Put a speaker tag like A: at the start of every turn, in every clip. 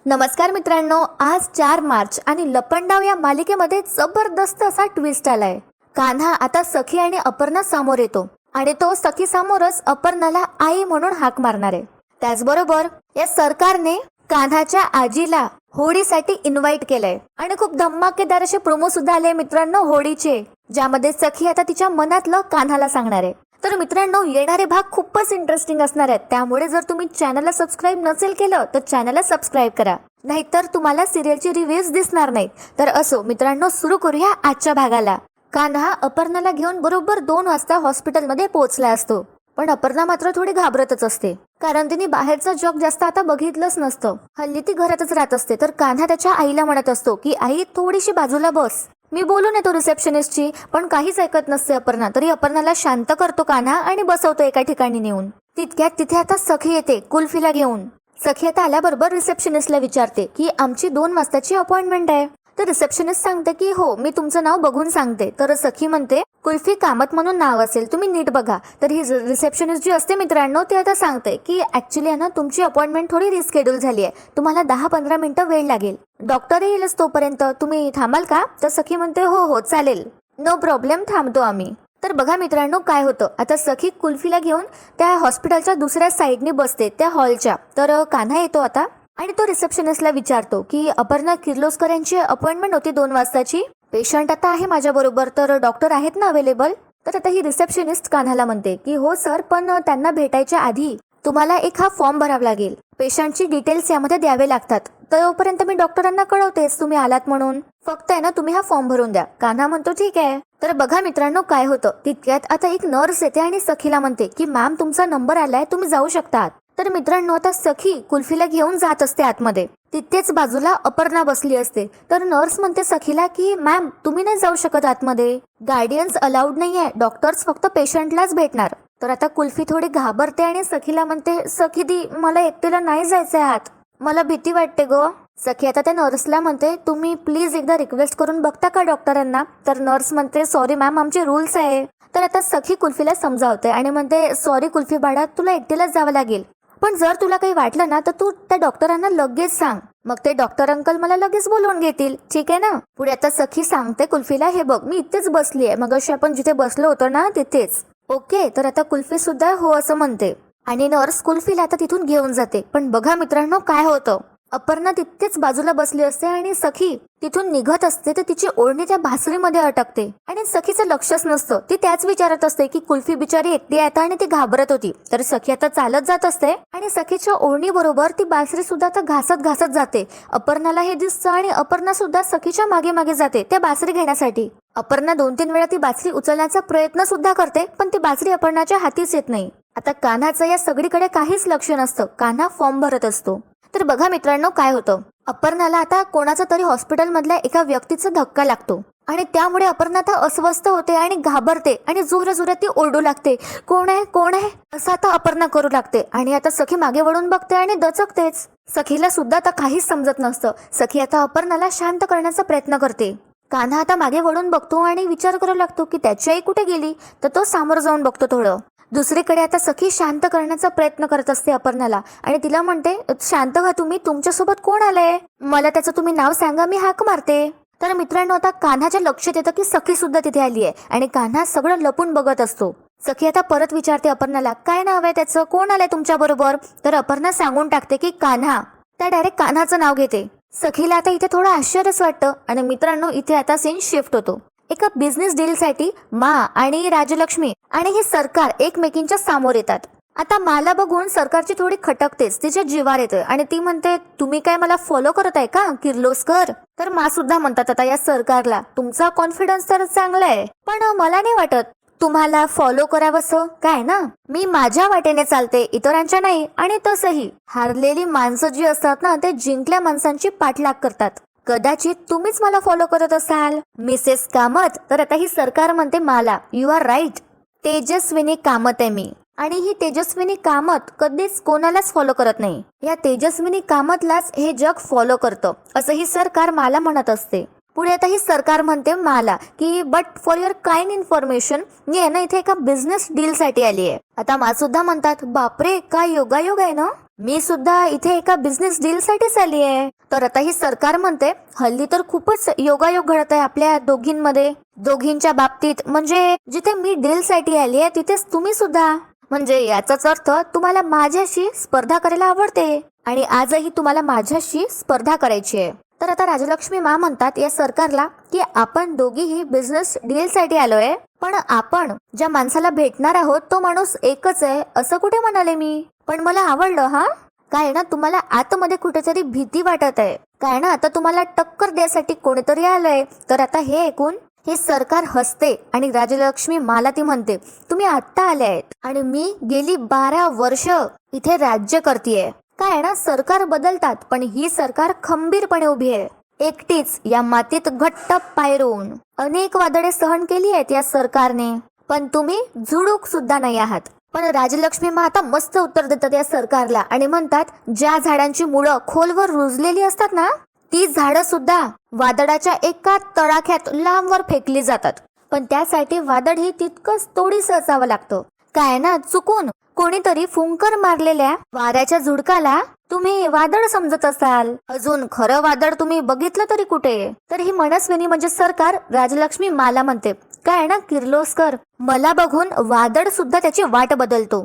A: नमस्कार मित्रांनो, आज 4 मार्च आणि लपंडाव या मालिकेमध्ये जबरदस्त असा ट्विस्ट आलाय. कान्हा आता सखी आणि अपर्णा समोर येतो आणि तो सखी समोरच अपर्णाला आई म्हणून हाक मारणार आहे. त्याचबरोबर या सरकारने कान्हाच्या आजीला होळीसाठी इन्व्हाइट केलंय आणि खूप धमाकेदार असे प्रोमो सुद्धा आले मित्रांनो होळीचे, ज्यामध्ये सखी आता तिच्या मनातलं कान्हाला सांगणार आहे. तर मित्रांनो, येणारे भाग खूपच इंटरेस्टिंग असणार आहेत, त्यामुळे जर तुम्ही चॅनलला सबस्क्राईब नसेल केलं तर चॅनलला सबस्क्राईब करा, नाहीतर तुम्हाला सिरियलची रिव्ह्यूज दिसणार नाहीत. तर असो मित्रांनो, सुरू करूया आजच्या भागाला. कान्हा अपर्णाला घेऊन बरोबर 2 वाजता हॉस्पिटलमध्ये पोहोचला असतो, पण अपर्णा मात्र थोडी घाबरतच असते, कारण तिने बाहेरचं जग जास्त आता बघितलंच नसतं. हल्ली ती घरातच राहत असते. तर कान्हा त्याच्या आईला म्हणत असतो की आई, थोडीशी बाजूला बस, मी बोलून येतो रिसेप्शनिस्टची, पण काहीच ऐकत नसते अपर्णा. तरी अपर्णाला शांत करतो कान्हा आणि बसवतो एका ठिकाणी नेऊन. तितक्यात तिथे आता सखी येते कुल्फीला घेऊन. सखी आता आल्याबरोबर रिसेप्शनिस्टला विचारते की आमची 2 वाजताची अपॉइंटमेंट आहे. तर रिसेप्शनिस्ट सांगते की हो, मी तुमचं नाव बघून सांगते. तर सखी म्हणते कुल्फी कामत म्हणून नाव असेल, तुम्ही नीट बघा. तर ही रिसेप्शनिस्ट जी असते मित्रांनो, ती आता सांगते की ऍक्च्युली आहे ना, तुमची अपॉइंटमेंट थोडी रिस्केड्यूल झाली आहे, तुम्हाला 10-15 मिनिटं वेळ लागेल, डॉक्टर येईलच तोपर्यंत, तुम्ही थांबाल का? तर सखी म्हणते हो हो चालेल, नो प्रॉब्लेम, थांबतो आम्ही. तर बघा मित्रांनो काय होतं, आता सखी कुल्फीला घेऊन त्या हॉस्पिटलच्या दुसऱ्या साईडने बसते त्या हॉलच्या. तर कान्हा येतो आता आणि तो रिसेप्शनिस्टला विचारतो की अपर्णा किर्लोस्कर यांची अपॉइंटमेंट होती 2 वाजताची, पेशंट आता आहे माझ्या बरोबर, तर डॉक्टर आहेत ना अवेलेबल? तर आता ही रिसेप्शनिस्ट कान्हाला म्हणते की हो सर, पण त्यांना भेटायच्या आधी तुम्हाला एक हा फॉर्म भरावा लागेल, पेशंटची डिटेल्स यामध्ये द्यावे लागतात. तोपर्यंत मी डॉक्टरांना कळवतेच तुम्ही आलात म्हणून, फक्त आहे ना तुम्ही हा फॉर्म भरून द्या. कान्हा म्हणतो ठीक आहे. तर बघा मित्रांनो काय होतं, तितक्यात आता एक नर्स येते आणि सखीला म्हणते की मॅम, तुमचा नंबर आलाय, तुम्ही जाऊ शकतात. तर मित्रांनो, आता सखी कुल्फीला घेऊन जात असते आतमध्ये. तिथेच बाजूला अपर्णा बसली असते. तर नर्स म्हणते सखीला की मॅम, तुम्ही नाही जाऊ शकत आतमध्ये, गार्डियन्स अलाउड नाहीये, डॉक्टर्स फक्त पेशंटलाच भेटणार. तर आता कुल्फी थोडी घाबरते आणि सखीला म्हणते सखी दी, मला एकटीला नाही जायचंय आत, मला भीती वाटते गो. सखी आता त्या नर्सला म्हणते तुम्ही प्लीज एकदा रिक्वेस्ट करून बघता का डॉक्टरांना? तर नर्स म्हणते सॉरी मॅम, आमचे रूल्स आहे. तर आता सखी कुल्फीला समजावते आणि म्हणते सॉरी कुल्फी बाळा, तुला एकटीलाच जावं लागेल, पण जर तुला काही वाटलं ना तर तू त्या डॉक्टरांना लगेच सांग, मग ते डॉक्टर अंकल मला लगेच बोलवून घेतील, ठीक आहे ना? पुढे आता सखी सांगते कुल्फीला, हे बघ मी इथेच बसली आहे, मग अशी आपण जिथे बसलो होतो ना तिथेच, ओके? तर आता कुल्फी सुद्धा हो असं म्हणते आणि नर्स कुल्फीला आता तिथून घेऊन जाते. पण बघा मित्रांनो काय होतं, अपर्णा तिथेच बाजूला बसली असते आणि सखी तिथून निघत असते, तर तिची ओढणी त्या भासरीमध्ये अटकते आणि सखीचं लक्षच नसतं. ती त्याच विचारत असते की कुल्फी बिचारी एकटी आहे आणि ती घाबरत होती. तर सखी आता चालत जात असते आणि सखीच्या ओढणी बरोबर ती बासरी सुद्धा आता घासत घासत जाते. अपर्णाला हे दिसतं आणि अपर्णा सुद्धा सखीच्या मागे मागे जाते त्या बासरी घेण्यासाठी. अपर्णा 2-3 वेळा ती बासरी उचलण्याचा प्रयत्न सुद्धा करते, पण ती बासरी अपर्णाच्या हातीच येत नाही. आता कान्हाचं या सगळीकडे काहीच लक्ष नसतं, कान्हा फॉर्म भरत असतो. तर बघा मित्रांनो काय होतं, अपर्णाला आता कोणाचा तरी हॉस्पिटल मधल्या एका व्यक्तीचा धक्का लागतो आणि त्यामुळे अपर्णा आता अस्वस्थ होते आणि घाबरते आणि जोराजोरात ती ओरडू लागते, कोण आहे कोण आहे असं आता अपर्णा करू लागते. आणि आता सखी मागे वळून बघते आणि दचकतेच. सखीला सुद्धा आता काहीच समजत नसतं. सखी आता अपर्णाला शांत करण्याचा प्रयत्न करते. कान्हा आता मागे वळून बघतो आणि विचार करू लागतो की त्याची आई कुठे गेली. तर तो सामोरं जाऊन बघतो थोडं. दुसरीकडे आता सखी शांत करण्याचा प्रयत्न करत असते अपर्णाला आणि तिला म्हणते शांत व्हा तुम्ही, तुमच्यासोबत कोण आलंय, मला त्याचं तुम्ही नाव सांगा, मी हाक मारते. तर मित्रांनो, आता कान्हाच्या लक्षात येतं की सखी सुद्धा तिथे आली आहे आणि कान्हा सगळं लपून बघत असतो. सखी आता परत विचारते अपर्णाला काय नाव आहे त्याचं, कोण आलंय तुमच्या बरोबर? तर अपर्णा सांगून टाकते की कान्हा. त्या डायरेक्ट कान्हाचं नाव घेते. सखीला आता इथे थोडं आश्चर्यच वाटतं आणि मित्रांनो इथे आता सीन शिफ्ट होतो. एका बिझनेस डील साठी मा आणि राजलक्ष्मी आणि हे सरकार एकमेकींच्या समोर येतात. आता माला बघून सरकारची थोडी खटकतेच, तिच्या जीवार येते आणि ती म्हणते तुम्ही काय मला फॉलो करत आहे का किर्लोस्कर? तर मा सुद्धा म्हणतात आता या सरकारला, तुमचा कॉन्फिडन्स तर चांगला आहे, पण मला नाही वाटत तुम्हाला फॉलो करावंसं, काय ना, मी माझ्या वाटेने चालते, इतरांच्या नाही. आणि तसंही हारलेली माणसं जी असतात ना, ते जिंकल्या माणसांची पाठलाग करतात. कदाचित तुम्हीच मला फॉलो करत असाल मिसेस कामत. तर आता ही सरकार म्हणते मला, you are right, Tejaswini Kamat आहे मी, आणि ही तेजस्विनी कामत कधीच कोणालाच फॉलो करत नाही, या तेजस्विनी कामतलाच हे जग फॉलो करतं असं ही सरकार मला म्हणत असते. पुढे आता ही सरकार म्हणते मला की but for your kind information, मी आहे ना इथे एका बिझनेस डील साठी आली आहे. आता मा सुद्धा म्हणतात बापरे, काय योगायोग आहे ना, मी सुद्धा इथे एका बिझनेस डील साठीच आली आहे. तर आता ही सरकार म्हणते हल्ली तर खूपच योगायोग घडत आहे आपल्या दोघींमध्ये, दोघींच्या बाबतीत. म्हणजे जिथे मी डील साठी आली आहे तिथेच तुम्ही सुद्धा. म्हणजे याचाच अर्थ तुम्हाला माझ्याशी स्पर्धा करायला आवडते आणि आजही तुम्हाला माझ्याशी स्पर्धा करायची आहे. तर आता राजलक्ष्मी मा म्हणतात या सरकारला की आपण दोघीही बिझनेस डील साठी आलोय, पण आपण ज्या माणसाला भेटणार आहोत तो माणूस एकच आहे असं कुठे म्हणाले मी. पण मला आवडलं हा. काय ना तुम्हाला आतमध्ये कुठेतरी भीती वाटत आहे काय ना, आता तुम्हाला टक्कर द्यायसाठी कोणीतरी आलंय. तर आता हे ऐकून हे सरकार हसते आणि राजलक्ष्मी माला ती म्हणते तुम्ही आत्ता आले आहेत आणि मी गेली 12 वर्ष इथे राज्य करतेय. काय ना सरकार बदलतात पण ही सरकार खंबीरपणे उभी आहे एकटीच या मातीत घट्ट पाय रोवून. अनेक वादळे सहन केली आहेत या सरकारने, पण तुम्ही झुडूक सुद्धा नाही आहात. पण राजलक्ष्मी मा आता मस्त उत्तर देतात या सरकारला आणि म्हणतात ज्या झाडांची मुळं खोलवर रुजलेली असतात ना ती झाडं सुद्धा वादळाच्या एका तडाख्यात लांबवर फेकली जातात. पण त्यासाठी वादळ ही तितकंच थोडीसं असावं लागतं. काय ना चुकून कोणीतरी फुंकर मारलेल्या वाऱ्याच्या झुडकाला तुम्ही वादळ समजत असाल. अजून खरं वादळ तुम्ही बघितलं तरी कुठे. तर ही मनस्विनी म्हणजे सरकार राजलक्ष्मी माला म्हणते काय ना किर्लोस्कर मला बघून वादळ सुद्धा त्याची वाट बदलतो.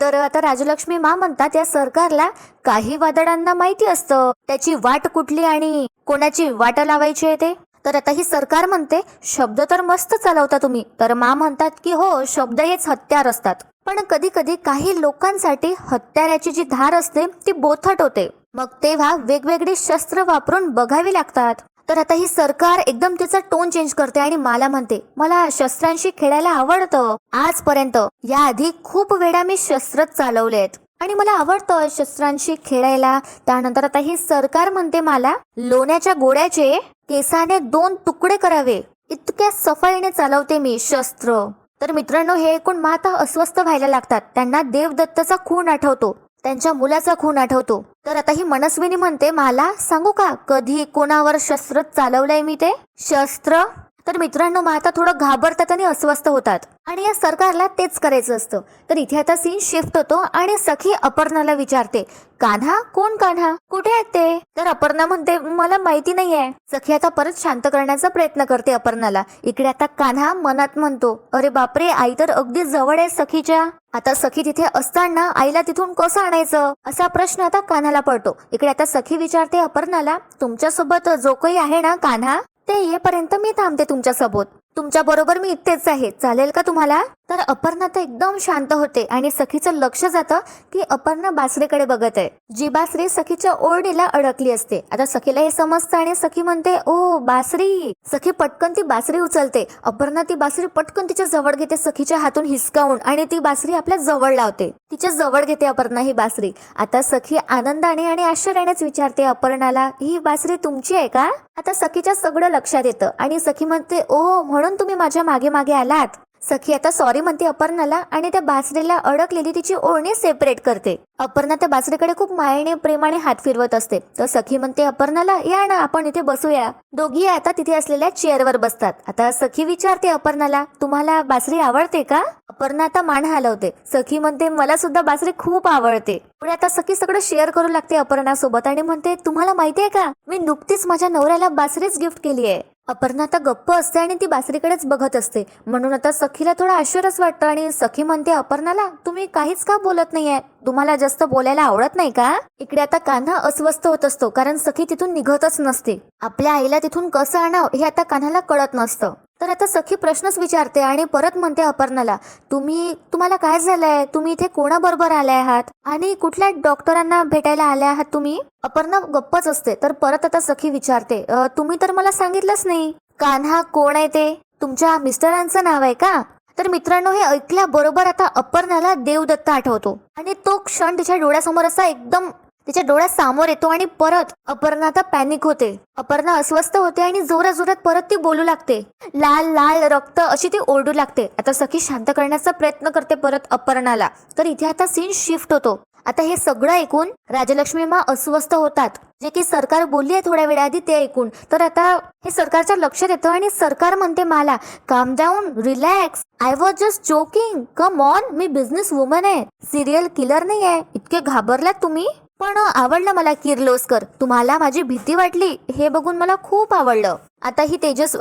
A: तर आता राजलक्ष्मी मा म्हणतात या सरकारला काही वादळांना माहिती असतं त्याची वाट कुठली आणि कोणाची वाट लावायची आहे ते. तर आता ही सरकार म्हणते शब्द तर मस्त चालवता तुम्ही. तर मा म्हणतात की हो शब्द हेच हत्यार असतात, पण कधी कधी काही लोकांसाठी हत्याराची जी धार असते ती बोथट होते, मग तेव्हा वेगवेगळी शस्त्र वापरून बघावी लागतात. तर आता ही सरकार एकदम तिचा टोन चेंज करते आणि मला म्हणते मला शस्त्रांशी खेळायला आवडतं. आजपर्यंत याआधी खूप वेळा मी शस्त्र चालवलेत आणि मला आवडतं शस्त्रांशी खेळायला. त्यानंतर आता ही सरकार म्हणते मला लोण्याच्या गोळ्याचे केसाने 2 तुकडे करावे इतक्या सफाईने चालवते मी शस्त्र. तर मित्रांनो हे ऐकून मा आता अस्वस्थ व्हायला लागतात. त्यांना देवदत्तचा खून आठवतो, त्यांच्या मुलाचा खून आठवतो. तर आता ही मनस्विनी म्हणते मला सांगू का कधी कोणावर शस्त्र चालवलंय मी ते शस्त्र. तर मित्रांनो मग आता थोडं घाबरतात आणि अस्वस्थ होतात आणि या सरकारला तेच करायचं असतं. तर इथे आता सीन शिफ्ट होतो आणि सखी अपर्णाला विचारते कान्हा कोण कान्हा कुठे आहेत ते. तर अपर्णा म्हणते मला माहिती नाहीये. सखी आता परत शांत करण्याचा प्रयत्न करते अपर्णाला. इकडे आता कान्हा मनात म्हणतो अरे बापरे आई तर अगदी जवळ आहे सखीच्या. आता सखी तिथे असताना आईला तिथून कसं आणायचं असा प्रश्न आता कान्हाला पडतो. इकडे आता सखी विचारते अपर्णाला तुमच्यासोबत जो काही आहे ना कान्हा ते येईपर्यंत मी थांबते तुमच्यासोबत, तुमच्या बरोबर मी इथेच आहे, चालेल का तुम्हाला. तर अपर्णा तर एकदम शांत होते आणि सखीचं लक्ष जातं की अपर्णा बासरीकडे बघत आहे, जी बासरी सखीच्या ओरडीला अडकली असते. आता सखीला हे समजतं आणि सखी म्हणते ओ बासरी. सखी पटकन ती बासरी उचलते. अपर्णा ती बासरी पटकन तिच्या जवळ घेते सखीच्या हातून हिसकावून आणि ती बासरी आपल्या जवळ लावते. तिच्या जवळ घेते अपर्णा ही बासरी. आता सखी आनंदाने आणि आश्चर्यानेच विचारते अपर्णाला ही बासरी तुमची आहे का. आता सखीच्या सगळं लक्षात येतं आणि सखी म्हणते ओ म्हणून तुम्ही माझ्या मागे मागे आलात. सखी आता सॉरी म्हणते अपर्णाला आणि त्या बासरीला अडकलेली तिची ओढणी सेपरेट करते. अपर्णा त्या बासरीकडे खूप मायेने प्रेमाने हात फिरवत असते. तर सखी म्हणते अपर्णाला या ना आपण इथे बसूया. दोघी आता तिथे असलेल्या चेअरवर बसतात. आता सखी विचारते अपर्णाला तुम्हाला बासरी आवडते का. अपर्णा आता मान हलवते. सखी म्हणते मला सुद्धा बासरी खूप आवडते. पुढे आता सखी सगळं शेअर करू लागते अपर्णा सोबत आणि म्हणते तुम्हाला माहितीये का मी नुकतीच माझ्या नवऱ्याला बासरीच गिफ्ट केली आहे. अपर्णा आता गप्प असते आणि ती बासरीकडेच बघत असते. म्हणून आता सखीला थोडं आश्चर्यच वाटतं आणि सखी म्हणते अपर्णाला तुम्ही काहीच का बोलत नाहीये, तुम्हाला जास्त बोलायला आवडत नाही का. इकडे आता कान्हा अस्वस्थ होत असतो कारण सखी तिथून निघतच नसते. आपल्या आईला तिथून कसं आणावं हे आता कान्हाला कळत नसतं. तर आता सखी प्रश्नच विचारते आणि परत म्हणते अपर्णाला तुम्हाला काय झालंय, तुम्ही इथे कोणाबरोबर आले आहात आणि कुठल्या डॉक्टरांना भेटायला आले आहात तुम्ही. अपर्णा गप्पच असते. तर परत आता सखी विचारते तुम्ही तर मला सांगितलंच नाही कान्हा कोण आहे ते, तुमच्या मिस्टरांचं नाव आहे का. तर मित्रांनो हे ऐकल्याबरोबर आता अपर्णाला देवदत्त आठवतो आणि तो क्षण तिच्या डोळ्यासमोर असा एकदम तिच्या डोळ्यात समोर येतो आणि परत अपर्णा आता पॅनिक होते. अपर्णा अस्वस्थ होते आणि जोरात जोरात परत ती बोलू लागते. लाल लाल रक्त अशी ती ओरडू लागते. आता सखी शांत करण्याचा प्रयत्न करते परत अपर्णाला. तर इथे आता सीन शिफ्ट होतो. आता हे सगळं ऐकून राजलक्ष्मी मा अस्वस्थ होतात. जे की सरकार बोलली आहे थोड्या वेळाआधी ते ऐकून. तर आता हे सरकारच्या लक्षात येतं आणि सरकार म्हणते मला काम down, relax, I was just joking, come on, me business woman आहे, सिरियल किलर नाही आहे. इतके घाबरलात तुम्ही? पण आवडलं मला किर्लोस्कर. तुम्हाला माझी भीती वाटली हे बघून मला खूप आवडलं. आता ही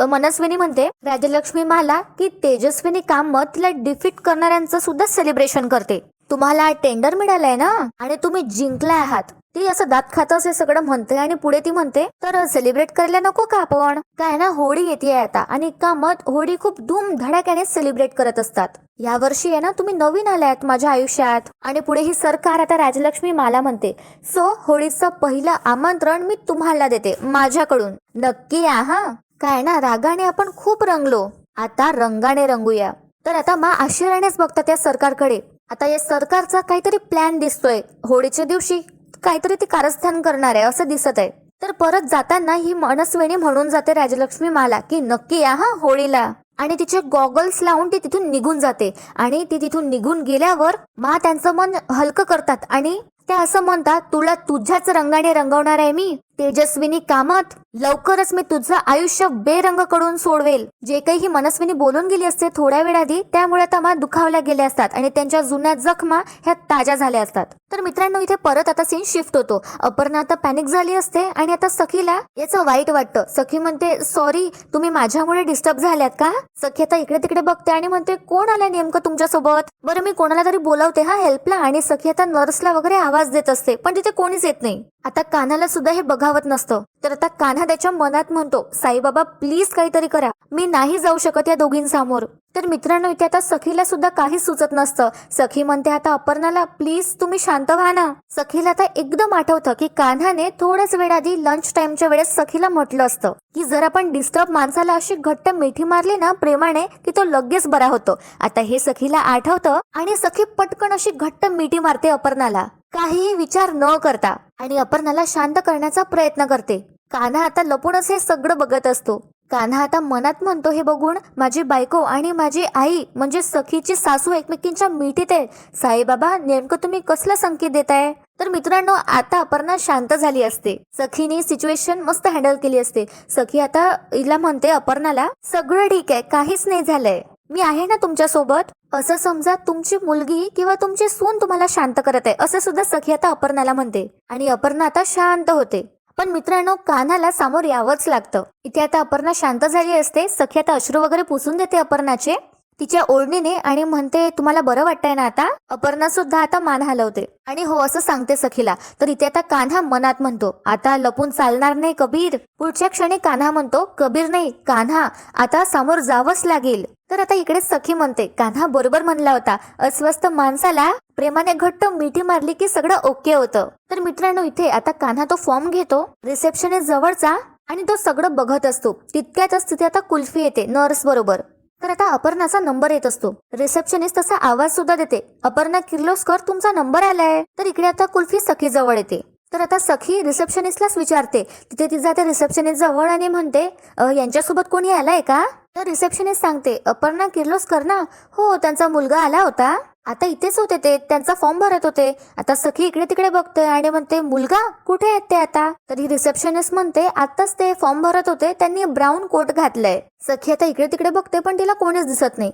A: मनस्विनी म्हणते राजलक्ष्मी मला की तेजस्विनी कामत तिला डिफीट करणाऱ्यांचं सुद्धा सेलिब्रेशन करते. तुम्हाला टेंडर मिळालंय ना आणि तुम्ही जिंकला आहात. ती असं दात खातच हे सगळं म्हणते आणि पुढे ती म्हणते तर सेलिब्रेट करायला नको का आपण? काय ना होळी येते आता आणि कामत होळी खूप धूम धडाक्याने सेलिब्रेट करत असतात. या वर्षी आहे ना तुम्ही नवीन आलात माझ्या आयुष्यात. आणि पुढे ही सरकार आता राजलक्ष्मी मला म्हणते सो होळीचं पहिलं आमंत्रण मी तुम्हाला देते माझ्याकडून. नक्की या हा. काय ना रागाने आपण खूप रंगलो, आता रंगाने रंगूया. तर आता मा आश्चर्यानेच बघतात या सरकारकडे. आता या सरकारचा काहीतरी प्लॅन दिसतोय. होळीच्या दिवशी काहीतरी ती कारस्थान करणार आहे असं दिसत आहे. तर परत जाताना ही मनस्विनी म्हणून जाते राजलक्ष्मी मला की नक्की या हा होळीला. आणि तिचे गॉगल्स लावून ती तिथून निघून जाते. आणि ती तिथून निघून गेल्यावर त्यांचं मन हलकं करतात आणि त्या असं म्हणतात तुला तुझ्याच रंगाने रंगवणार आहे मी तेजस्विनी कामत. लवकरच मी तुझं आयुष्य बेरंग कडून सोडवेल. जे काही ही मनस्विनी बोलून गेली असते थोड्या वेळाआधी त्यामुळे आता दुखावल्या गेल्या असतात आणि त्यांच्या जुन्या जखमा ह्या ताज्या झाल्या असतात. तर मित्रांनो इथे परत आता सीन शिफ्ट होतो. अपर्णा आता पॅनिक झाली असते आणि आता सखीला याचं वाईट वाटतं. सखी म्हणते सॉरी तुम्ही माझ्यामुळे डिस्टर्ब झाल्यात का? सखी आता इकडे तिकडे बघते आणि म्हणते कोण आलं नेमकं तुमच्यासोबत? बरं मी कोणाला तरी बोलावते हा हेल्पला. आणि सखी आता नर्सला वगैरे आवाज देत असते पण तिथे कोणीच येत नाही. आता कान्हाला सुद्धा हे बघावत नसतं. तर आता कान्हा त्याच्या मनात म्हणतो साईबाबा प्लीज काहीतरी करा, मी नाही जाऊ शकत या दोघींसमोर. तर मित्रांनो इथे आता सखीला सुद्धा काहीच सुचत नसतं. सखी म्हणते आता अपर्णाला प्लीज तुम्ही शांत व्हा ना. सखीला आता एकदम आठवतं की कान्हाने थोड्याच वेळ आधी लंच टाइमच्या वेळेस सखीला म्हटलं असतं की जर आपण डिस्टर्ब माणसाला अशी घट्ट मिठी मारली ना प्रेमाने की तो लगेच बरा होतो. आता हे सखीला आठवतं आणि सखी पटकन अशी घट्ट मिठी मारते अपर्णाला काहीही विचार न करता आणि अपर्णाला शांत करण्याचा प्रयत्न करते. कान्हा आता लपूनच हे सगळं बघत असतो. कान्हा आता मनात म्हणतो हे बघून माझी बायको आणि माझी आई म्हणजे सखीची सासू एकमेकींच्या मिठीत आहे. साईबाबा नेमकं तुम्ही कसला संकेत देताय? तर मित्रांनो आता अपर्णा शांत झाली असते. सखीने सिच्युएशन मस्त हँडल केली असते. सखी आता हिला म्हणते अपर्णाला सगळं ठीक आहे, काहीच नाही झालंय, मी आहे ना तुमच्या सोबत. असं समजा तुमची मुलगी किंवा तुमची सून तुम्हाला शांत करत आहे असं सुद्धा सखी आता अपर्णाला म्हणते. आणि अपर्णा आता शांत होते. पण मित्रांनो कान्हाला समोर यावंच लागतं. इथे आता अपर्णा शांत झाली असते. सखी आता अश्रू वगैरे पुसून देते अपर्णाचे तिच्या ओढणीने आणि म्हणते तुम्हाला बरं वाटतंय ना आता? अपर्णा सुद्धा आता मान हलवते आणि हो असं सांगते सखीला. तर इथे आता कान्हा मनात म्हणतो आता लपून चालणार नाही कबीर. पुढच्या क्षणी कान्हा म्हणतो कबीर नाही कान्हा, आता समोर जावंच लागेल. तर आता इकडे सखी म्हणते कान्हा बरोबर म्हणला होता, अस्वस्थ माणसाला प्रेमाने घट्ट मिठी मारली की सगळं ओके होतं. तर मित्रांनो इथे आता कान्हा तो फॉर्म घेतो रिसेप्शनिस्ट जवळचा आणि तो सगळं बघत असतो. तितक्यातच तिथे आता कुल्फी येते नर्स बरोबर. तर आता अपर्णाचा नंबर येत असतो. रिसेप्शनिस्ट तसा आवाज सुद्धा देते अपर्णा किर्लोस्कर तुमचा नंबर आलाय. तर इकडे आता कुल्फी सखी जवळ येते. तर आता सखी रिसेप्शनिस्टलाच विचारते. तिथे ती जाते रिसेप्शनिस्ट जवळ आणि म्हणते यांच्यासोबत कोणी आलाय का? तर रिसेप्शनिस्ट सांगते अपर्णा किर्लोस्कर ना? हो त्यांचा मुलगा आला होता, आता इथेच होते ते, त्यांचा फॉर्म भरत होते. आता सखी इकडे तिकडे बघते आणि म्हणते मुलगा कुठे आहेत ते आता? तर ही रिसेप्शनिस्ट म्हणते आताच ते फॉर्म भरत होते, त्यांनी ब्राऊन कोट घातलाय. सखी आता इकडे तिकडे बघते पण तिला कोणीच दिसत नाही.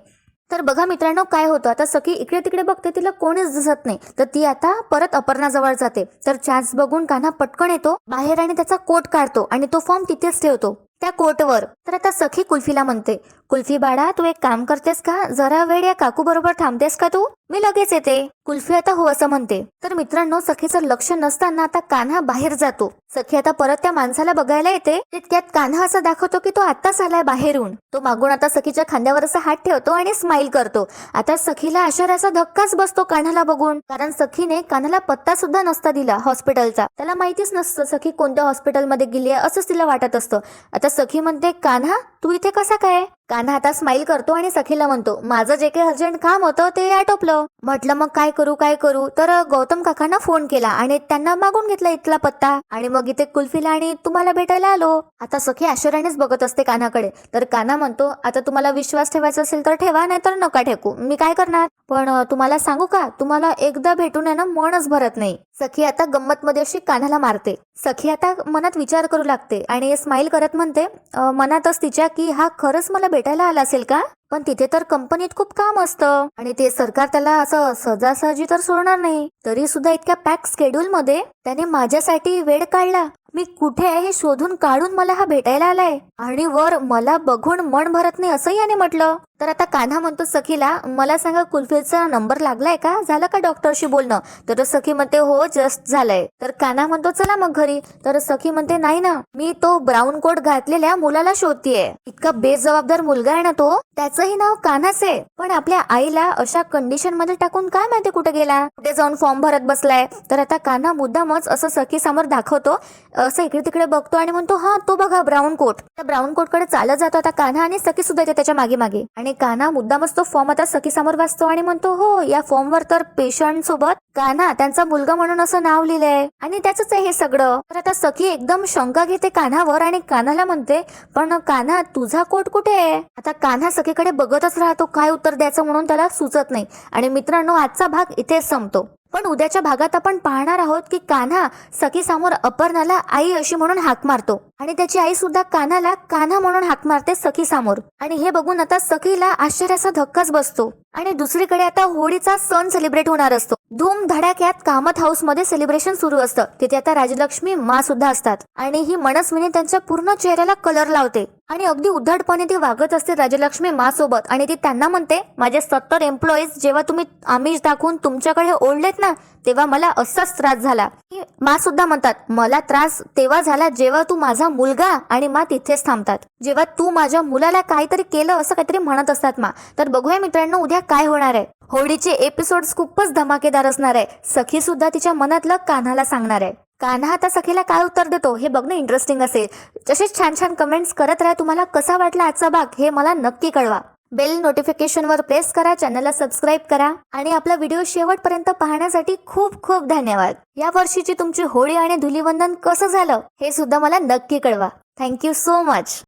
A: तर बघा मित्रांनो काय होतं, आता सखी इकडे तिकडे बघते तिला कोणीच दिसत नाही. तर ती आता परत अपर्णा जवळ जाते. तर चान्स बघून कान्हा पटकन येतो बाहेर आणि त्याचा कोट काढतो आणि तो फॉर्म तिथेच ठेवतो त्या कोटवर. तर आता सखी कुल्फीला म्हणते कुल्फी बाळा तू एक काम करतेस का? जरा वेळ या काकू बरोबर थांबतेस का तू? मी लगेच येते. कुल्फी आता हो असं म्हणते. तर मित्रांनो सखीचं लक्ष नसताना आता कान्हा बाहेर जातो. सखी आता परत त्या माणसाला बघायला येते. तितक्यात कान्हा असं दाखवतो की तो आत्ताच आलाय बाहेरून. तो मागून आता सखीच्या खांद्यावर असा हात ठेवतो आणि स्माइल करतो. आता सखीला आश्चर्याचा धक्काच बसतो कान्हाला बघून, कारण सखीने कान्हाला पत्ता सुद्धा नसता दिला हॉस्पिटलचा. त्याला माहितीच नसतं सखी कोणत्या हॉस्पिटलमध्ये गेली आहे असंच तिला वाटत असतं. आता सखी म्हणते कान्हा तू इथे कसा काय? कान्हा आता स्माइल करतो आणि सखीला म्हणतो, माझं जे काही अर्जंट काम होतं ते आटोपलं. म्हटलं मग काय करू तर गौतम काकांना फोन केला आणि त्यांना मागून घेतला इथला पत्ता आणि मग इथे कुल्फीला आणि तुम्हाला भेटायला आलो. आता सखी आश्चर्यानेच बघत असते कान्हाकडे. तर कान्हा म्हणतो, आता तुम्हाला विश्वास ठेवायचा असेल तर ठेवा, नाहीतर नका ठेकू, मी काय करणार. पण तुम्हाला सांगू का, तुम्हाला एकदा भेटून आहे ना मनच भरत नाही. सखी आता गंमत मध्ये अशी कान्हाला मारते. सखी आता मनात विचार करू लागते आणि स्माइल करत म्हणते मनातच तिच्या की हा खरंच मला भेटायला आला असेल का? पण तिथे तर कंपनीत खूप काम असतं आणि ते सरकार त्याला असं सहजासहजी तर सोडणार नाही. तरी सुद्धा इतक्या पॅक स्केड्यूल मध्ये त्याने माझ्यासाठी वेळ काढला. मी कुठे आहे हे शोधून काढून मला हा भेटायला आलाय आणि वर मला बघून मन भरत नाही असंही याने म्हटलं. तर आता कान्हा म्हणतो सखीला, मला सांगा कुल्फीचा नंबर लागलाय का? झालं का डॉक्टरशी बोलणं? तर सखी म्हणते हो जस्ट झालंय. तर कान्हा म्हणतो चला मग घरी. तर सखी म्हणते नाही ना, मी तो ब्राऊन कोट घातलेल्या मुलाला शोधतीये. इतका बेजबाबदार मुलगा आहे ना तो, त्याचंही नाव कान्हाच आहे. पण आपल्या आईला अशा कंडिशन मध्ये टाकून काय माहिती कुठे गेला, कुठे जाऊन फॉर्म भरत बसलाय. तर आता कान्हा मुद्दामच असं सखी समोर दाखवतो, असं इकडे तिकडे बघतो आणि म्हणतो हा तो बघा ब्राऊन कोट. त्या ब्राऊन कोट कडे चालत जातो आता कान्हा आणि सखी सुद्धा येते त्याच्या मागे मागे. आणि कान्हा मुद्दामच तो फॉर्म आता सखी समोर वाचतो आणि म्हणतो हो या फॉर्म वर तर पेशंट सोबत कान्हा त्यांचा मुलगा म्हणून असं नाव लिहिलंय आणि त्याच आहे हे सगळं. तर आता सखी एकदम शंका घेते कान्हावर आणि कान्हाला म्हणते, पण कान्हा तुझा कोट कुठे आहे? आता कान्हा सखीकडे बघतच राहतो, काय उत्तर द्यायचं म्हणून त्याला सुचत नाही. आणि मित्रांनो, आजचा भाग इथेच संपतो. पण उद्याच्या भागात आपण पाहणार आहोत की कान्हा सखी समोर अपर्णाला आई अशी म्हणून हाक मारतो आणि त्याची आई सुद्धा कान्हाला कान्हा म्हणून हाक मारते सखी समोर. आणि हे बघून आता सखीला आश्चर्याचा धक्काच बसतो. आणि दुसरीकडे आता होळीचा सण सेलिब्रेट होणार असतो. धूम धडाक्यात कामत हाऊस मध्ये सेलिब्रेशन सुरू असतं. तिथे आता राजलक्ष्मी मा सुद्धा असतात आणि ही मनस्विनी त्यांच्या पूर्ण चेहऱ्याला कलर लावते आणि अगदी उद्धटपणे ती वागत असते राजलक्ष्मी मा सोबत. आणि ती त्यांना म्हणते, माझे 70 एम्प्लॉईज जेव्हा तुम्ही आमिष दाखवून तुमच्याकडे ओढलेत ना, तेव्हा मला असाच त्रास झाला. मा सुद्धा म्हणतात, मला त्रास तेव्हा झाला जेव्हा तू माझा मुलगा आणि मा तिथेच थांबतात, जेव्हा तू माझ्या मुलाला काहीतरी केलं असं काहीतरी म्हणत असतात मा. तर बघूया मित्रांनो उद्या काय होणार आहे. होळीचे एपिसोड्स खूपच धमाकेदार असणार आहे. सखी सुद्धा तिच्या मनातलं कान्हाला सांगणार आहे. कान्हा आता सखीला काय उत्तर देतो हे बघणं इंटरेस्टिंग असेल. तसेच छान छान कमेंट्स करत राहा. तुम्हाला कसा वाटला आजचा भाग हे मला नक्की कळवा. बेल नोटिफिकेशन वर प्रेस करा, चॅनलला सबस्क्राईब करा आणि आपला व्हिडिओ शेवटपर्यंत पाहण्यासाठी खूप खूप धन्यवाद. या वर्षीची तुमची होळी आणि धुलीवंदन कसं झालं हे सुद्धा मला नक्की कळवा. Thank you so much.